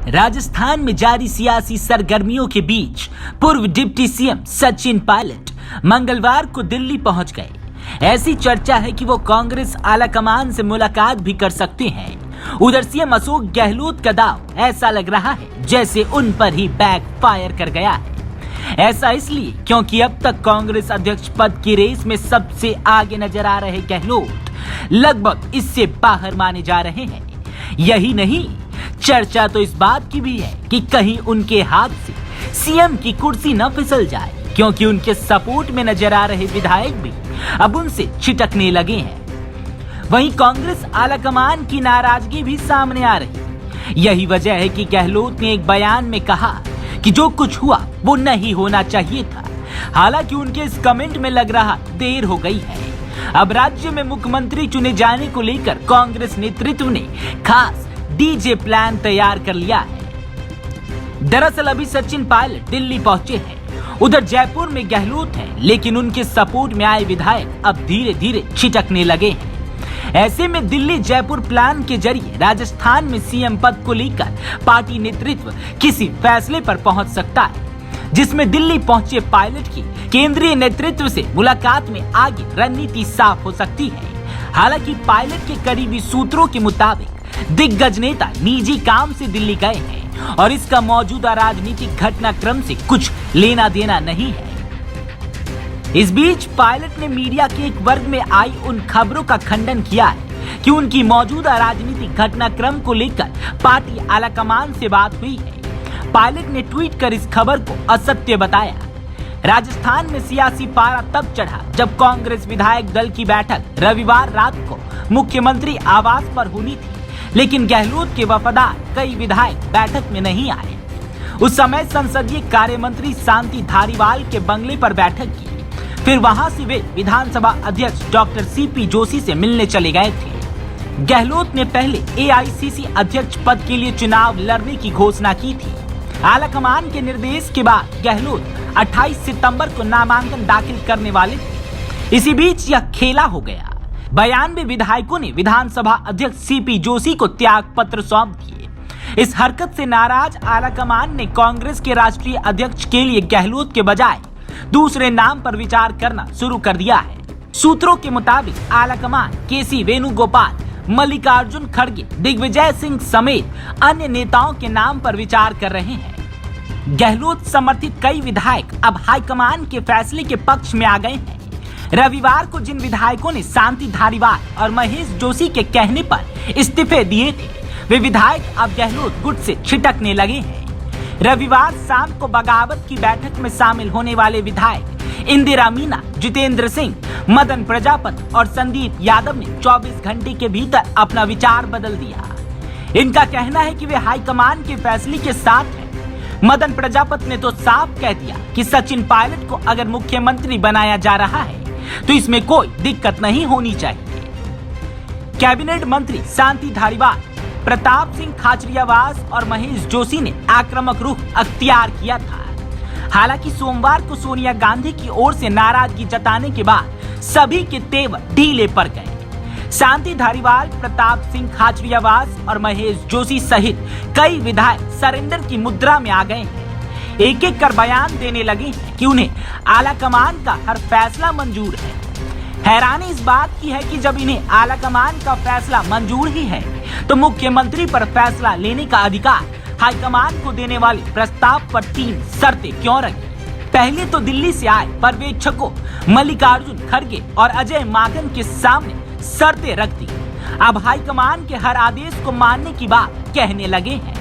राजस्थान में जारी सियासी सरगर्मियों के बीच पूर्व डिप्टी सीएम सचिन पायलट मंगलवार को दिल्ली पहुंच गए। ऐसी चर्चा है कि वो कांग्रेस आलाकमान से मुलाकात भी कर सकते हैं। उधर सीएम अशोक गहलोत का दाव ऐसा लग रहा है जैसे उन पर ही बैकफायर कर गया है। ऐसा इसलिए क्योंकि अब तक कांग्रेस अध्यक्ष पद की रेस में सबसे आगे नजर आ रहे गहलोत लगभग इससे बाहर माने जा रहे हैं। यही नहीं, चर्चा तो इस बात की भी है कि कहीं उनके हाथ से सीएम की कुर्सी न फिसल जाए, क्योंकि उनके सपोर्ट में नजर आ रहे विधायक भी अब उनसे छिटकने लगे हैं। वहीं कांग्रेस आलाकमान की नाराजगी भी सामने आ रही। यही वजह है कि गहलोत ने एक बयान में कहा कि जो कुछ हुआ वो नहीं होना चाहिए था। हालांकि उनके इस कमेंट में लग रहा देर हो गई है। अब राज्य में मुख्यमंत्री चुने जाने को लेकर कांग्रेस नेतृत्व ने खास डीजे प्लान तैयार कर लिया है। दरअसल अभी सचिन पायलट दिल्ली पहुंचे हैं। उधर जयपुर में गहलोत हैं, लेकिन उनके सपोर्ट में आए विधायक अब धीरे धीरे छिटकने लगे हैं। ऐसे में दिल्ली जयपुर प्लान के जरिए राजस्थान में सीएम पद को लेकर पार्टी नेतृत्व किसी फैसले पर पहुंच सकता है, जिसमें दिल्ली पहुंचे पायलट की केंद्रीय नेतृत्व से मुलाकात में आगे रणनीति साफ हो सकती है। हालांकि पायलट के करीबी सूत्रों के मुताबिक दिग्गज नेता निजी काम से दिल्ली गए हैं और इसका मौजूदा राजनीतिक घटनाक्रम से कुछ लेना देना नहीं है। इस बीच पायलट ने मीडिया के एक वर्ग में आई उन खबरों का खंडन किया है कि उनकी मौजूदा राजनीतिक घटनाक्रम को लेकर पार्टी आलाकमान से बात हुई है। पायलट ने ट्वीट कर इस खबर को असत्य बताया। राजस्थान में सियासी पारा तब चढ़ा जब कांग्रेस विधायक दल की बैठक रविवार रात को मुख्यमंत्री आवास पर होनी थी, लेकिन गहलोत के वफादार कई विधायक बैठक में नहीं आए। उस समय संसदीय कार्य मंत्री शांति धारीवाल के बंगले पर बैठक की। फिर वहां से वे विधानसभा अध्यक्ष डॉक्टर सीपी जोशी से मिलने चले गए थे। गहलोत ने पहले एआईसीसी अध्यक्ष पद के लिए चुनाव लड़ने की घोषणा की थी। आलाकमान के निर्देश के बाद गहलोत 28 सितंबर को नामांकन दाखिल करने वाले थे। इसी बीच यह खेला हो गया। बयान में विधायकों ने विधानसभा अध्यक्ष सीपी जोशी को त्याग पत्र सौंप दिए। इस हरकत से नाराज आलाकमान ने कांग्रेस के राष्ट्रीय अध्यक्ष के लिए गहलोत के बजाय दूसरे नाम पर विचार करना शुरू कर दिया है। सूत्रों के मुताबिक आलाकमान केसी वेणुगोपाल, मल्लिकार्जुन खड़गे, दिग्विजय सिंह समेत अन्य नेताओं के नाम पर विचार कर रहे हैं। गहलोत समर्थित कई विधायक अब हाईकमान के फैसले के पक्ष में आ गए हैं। रविवार को जिन विधायकों ने शांति धारीवाल और महेश जोशी के कहने पर इस्तीफे दिए थे, वे विधायक अब गहलोत गुट से छिटकने लगे हैं। रविवार शाम को बगावत की बैठक में शामिल होने वाले विधायक इंदिरा मीना, जितेंद्र सिंह, मदन प्रजापति और संदीप यादव ने 24 घंटे के भीतर अपना विचार बदल दिया। इनका कहना है कि वे हाईकमान के फैसले के साथ हैं। मदन प्रजापति ने तो साफ कह दिया कि सचिन पायलट को अगर मुख्यमंत्री बनाया जा रहा है तो इसमें कोई दिक्कत नहीं होनी चाहिए। कैबिनेट मंत्री शांति धारीवाल, प्रताप सिंह खाचरियावास और महेश जोशी ने आक्रामक रुख अख्तियार किया था। हालांकि सोमवार को सोनिया गांधी की ओर से नाराजगी जताने के बाद सभी के तेवर ढीले पड़ गए। शांति धारीवाल, प्रताप सिंह खाचरियावास और महेश जोशी सहित कई विधायक सरेंडर की मुद्रा में आ गए हैं। एक एक कर बयान देने लगे हैं कि उन्हें आलाकमान का हर फैसला मंजूर है। हैरानी इस बात की है कि जब इन्हें आलाकमान का फैसला मंजूर ही है तो मुख्यमंत्री पर फैसला लेने का अधिकार हाईकमान को देने वाले प्रस्ताव पर 3 शर्तें क्यों रखी। पहले तो दिल्ली से आए पर्यवेक्षकों मल्लिकार्जुन खड़गे और अजय माकन के सामने शर्तें रख दी। अब हाईकमान के हर आदेश को मानने की बात कहने लगे हैं।